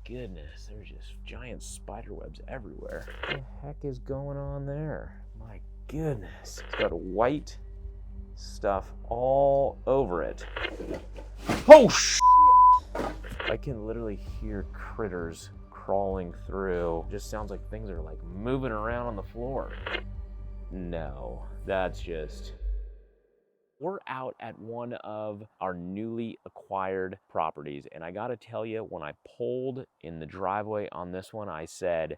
goodness, there's just giant spider webs everywhere. What the heck is going on there? My goodness. It's got white stuff all over it. Oh, I can literally hear critters crawling through. It just sounds like things are like moving around on the floor. No, that's just... We're out at one of our newly acquired properties, and I gotta tell you, when I pulled in the driveway on this one, I said,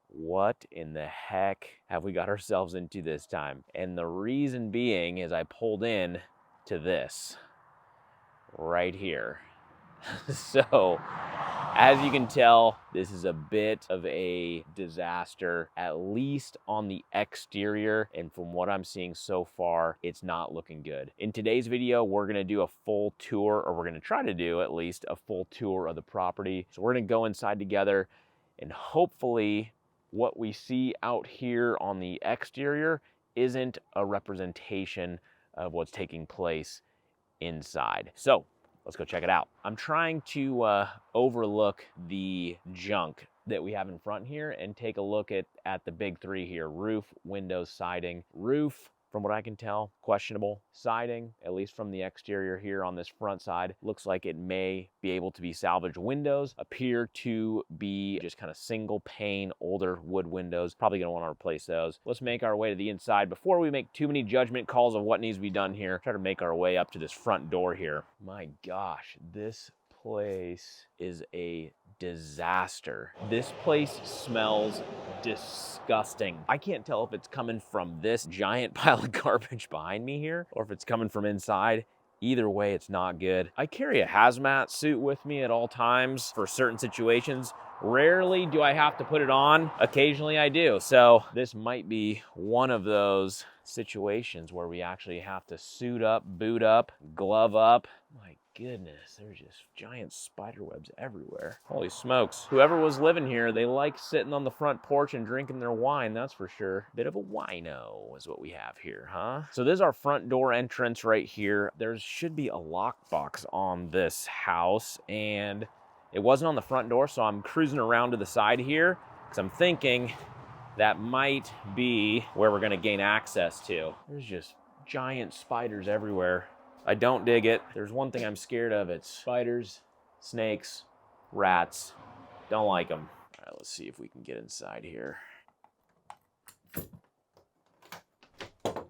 what in the heck have we got ourselves into this time? And the reason being is I pulled in to this right here. So, as you can tell, this is a bit of a disaster, at least on the exterior. And from what I'm seeing so far, it's not looking good. In today's video, we're gonna do a full tour, or we're gonna try to do at least a full tour of the property. So we're gonna go inside together, and hopefully what we see out here on the exterior isn't a representation of what's taking place inside. So let's go check it out. I'm trying to overlook the junk that we have in front here and take a look at the big three here: roof, windows, siding. Roof, from what I can tell, questionable. Siding, at least from the exterior here on this front side, looks like it may be able to be salvaged. Windows appear to be just kind of single pane, older wood windows. Probably gonna wanna replace those. Let's make our way to the inside before we make too many judgment calls of what needs to be done here. Try to make our way up to this front door here. My gosh, this place is a disaster. This place smells disgusting. I can't tell if it's coming from this giant pile of garbage behind me here or if it's coming from inside. Either way, it's not good. I carry a hazmat suit with me at all times for certain situations. Rarely do I have to put it on. Occasionally I do. So this might be one of those situations where we actually have to suit up, boot up, glove up. My goodness, there's just giant spider webs everywhere. Holy smokes. Whoever was living here, they like sitting on the front porch and drinking their wine, that's for sure. Bit of a wino is what we have here, huh? So this is our front door entrance right here. There should be a lockbox on this house, and it wasn't on the front door, so I'm cruising around to the side here because I'm thinking that might be where we're gonna gain access to. There's just giant spiders everywhere. I don't dig it. There's one thing I'm scared of. It's spiders, snakes, rats. Don't like them. All right, let's see if we can get inside here. Oh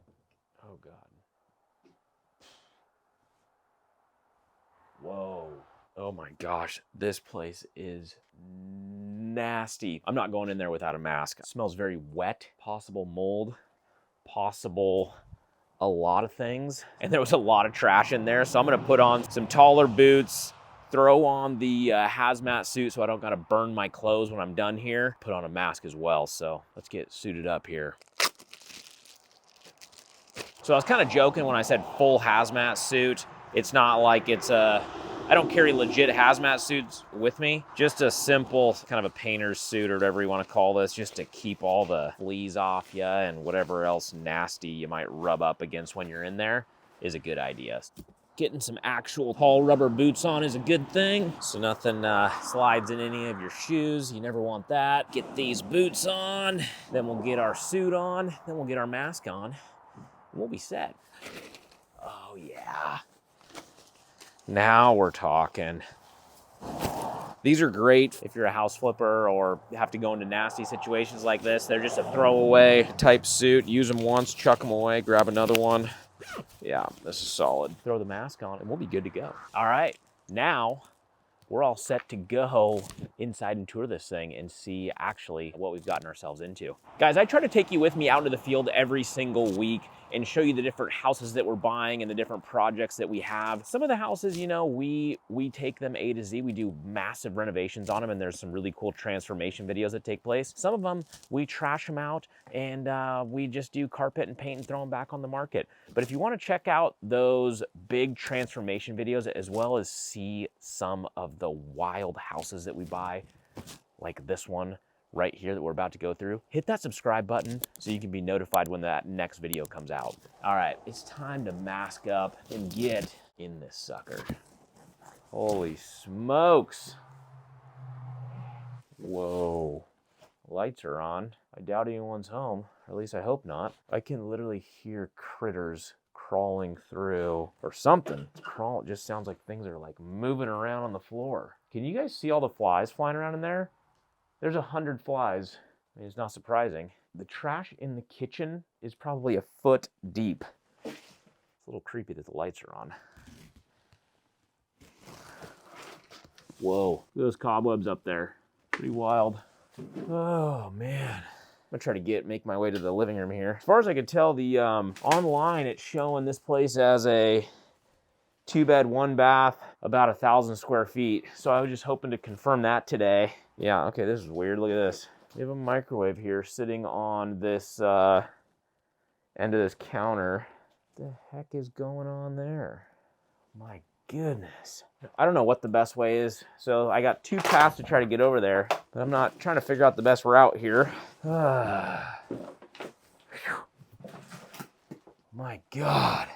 God. Whoa. Oh my gosh, this place is nasty. I'm not going in there without a mask. It smells very wet, possible mold, possible a lot of things. And there was a lot of trash in there. So I'm gonna put on some taller boots, throw on the hazmat suit so I don't gotta burn my clothes when I'm done here. Put on a mask as well. So let's get suited up here. So I was kind of joking when I said full hazmat suit. It's not like it's I don't carry legit hazmat suits with me. Just a simple kind of a painter's suit or whatever you want to call this, just to keep all the fleas off you and whatever else nasty you might rub up against when you're in there is a good idea. Getting some actual tall rubber boots on is a good thing, so nothing slides in any of your shoes. You never want that. Get these boots on, then we'll get our suit on, then we'll get our mask on, and we'll be set. Oh yeah. Now we're talking. These are great if you're a house flipper or have to go into nasty situations like this. They're just a throwaway type suit. Use them once, chuck them away, grab another one. Yeah, this is solid. Throw the mask on and we'll be good to go. All right, now we're all set to go inside and tour this thing and see actually what we've gotten ourselves into. Guys, I try to take you with me out into the field every single week and show you the different houses that we're buying and the different projects that we have. Some of the houses, you know, we take them A to Z. We do massive renovations on them, and there's some really cool transformation videos that take place. Some of them, we trash them out and we just do carpet and paint and throw them back on the market. But if you want to check out those big transformation videos as well as see some of the wild houses that we buy, like this one right here that we're about to go through, hit that subscribe button so you can be notified when that next video comes out. All right, it's time to mask up and get in this sucker. Holy smokes. Whoa. Lights are on. I doubt anyone's home, or at least I hope not. I can literally hear critters crawling through, or something. It just sounds like things are like moving around on the floor. Can you guys see all the flies flying around in there? There's 100 flies. I mean, it's not surprising. The trash in the kitchen is probably a foot deep. It's a little creepy that the lights are on. Whoa, look at those cobwebs up there. Pretty wild. Oh man. I'm gonna try to make my way to the living room here. As far as I could tell, the online it's showing this place as a 2-bed, 1-bath, about 1,000 square feet. So I was just hoping to confirm that today. Yeah, okay, this is weird. Look at this. We have a microwave here sitting on this end of this counter. What the heck is going on there? My goodness. I don't know what the best way is. So I got 2 paths to try to get over there, but I'm not trying to figure out the best route here. My God.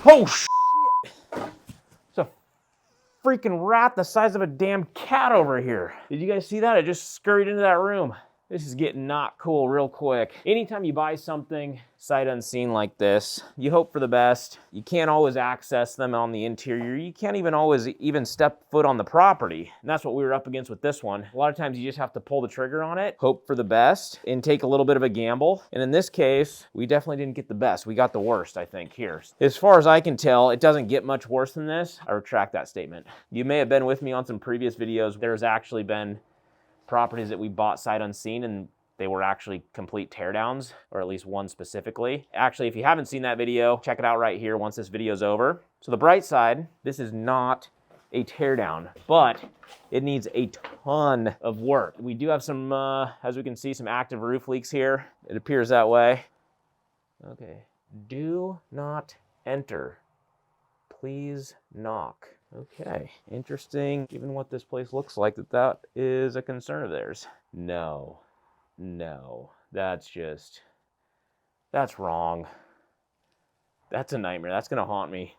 Oh, shit. It's a freaking rat the size of a damn cat over here. Did you guys see that? It just scurried into that room. This is getting not cool real quick. Anytime you buy something sight unseen like this, you hope for the best. You can't always access them on the interior. You can't even always step foot on the property. And that's what we were up against with this one. A lot of times you just have to pull the trigger on it, hope for the best, and take a little bit of a gamble. And in this case, we definitely didn't get the best. We got the worst, I think, here. As far as I can tell, it doesn't get much worse than this. I retract that statement. You may have been with me on some previous videos. There's actually been properties that we bought sight unseen and they were actually complete teardowns, or at least one specifically. Actually, if you haven't seen that video, check it out right here once this video's over. So the bright side, this is not a teardown, but it needs a ton of work. We do have some, as we can see, some active roof leaks here. It appears that way. Okay, do not enter. Please knock. Okay, interesting. Given what this place looks like, that is a concern of theirs. No, that's wrong. That's a nightmare. That's gonna haunt me.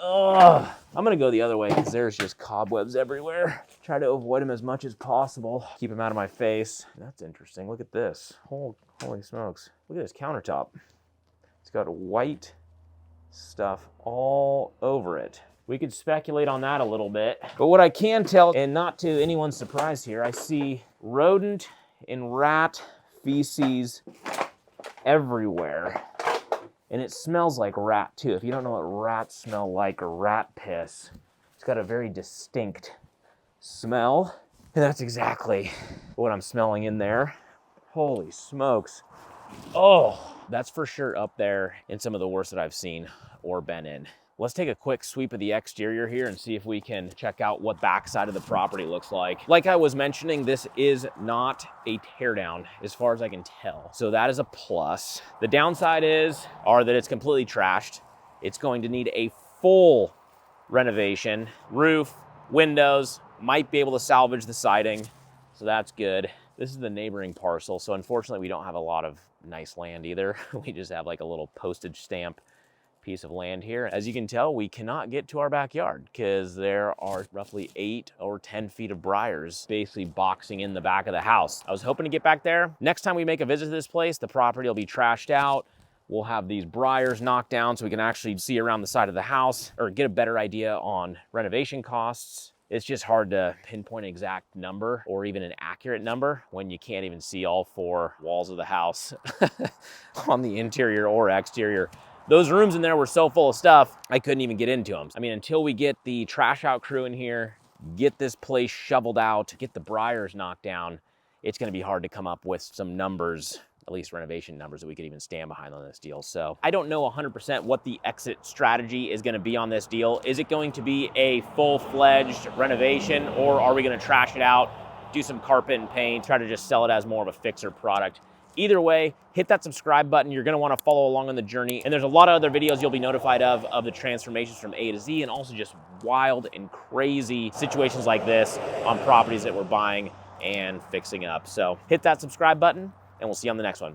Ugh. I'm gonna go the other way because there's just cobwebs everywhere. Try to avoid them as much as possible. Keep them out of my face. That's interesting. Look at this. Holy smokes. Look at this countertop. It's got white stuff all over it. We could speculate on that a little bit. But what I can tell, and not to anyone's surprise here, I see rodent and rat feces everywhere. And it smells like rat too. If you don't know what rats smell like, or rat piss, it's got a very distinct smell. And that's exactly what I'm smelling in there. Holy smokes. Oh, that's for sure up there in some of the worst that I've seen or been in. Let's take a quick sweep of the exterior here and see if we can check out what backside of the property looks like. Like I was mentioning, this is not a teardown as far as I can tell. So that is a plus. The downside are that it's completely trashed. It's going to need a full renovation. Roof, windows, might be able to salvage the siding. So that's good. This is the neighboring parcel. So unfortunately, we don't have a lot of nice land either. We just have like a little postage stamp piece of land here. As you can tell, we cannot get to our backyard because there are roughly 8 or 10 feet of briars basically boxing in the back of the house. I was hoping to get back there. Next time we make a visit to this place, the property will be trashed out. We'll have these briars knocked down so we can actually see around the side of the house or get a better idea on renovation costs. It's just hard to pinpoint an exact number or even an accurate number when you can't even see all 4 walls of the house on the interior or exterior. Those rooms in there were so full of stuff, I couldn't even get into them. I mean, until we get the trash out crew in here, get this place shoveled out, get the briars knocked down, it's gonna be hard to come up with some numbers, at least renovation numbers, that we could even stand behind on this deal. So I don't know 100% what the exit strategy is gonna be on this deal. Is it going to be a full-fledged renovation, or are we gonna trash it out, do some carpet and paint, try to just sell it as more of a fixer product? Either way, hit that subscribe button. You're gonna wanna follow along on the journey. And there's a lot of other videos you'll be notified of the transformations from A to Z, and also just wild and crazy situations like this on properties that we're buying and fixing up. So hit that subscribe button, and we'll see you on the next one.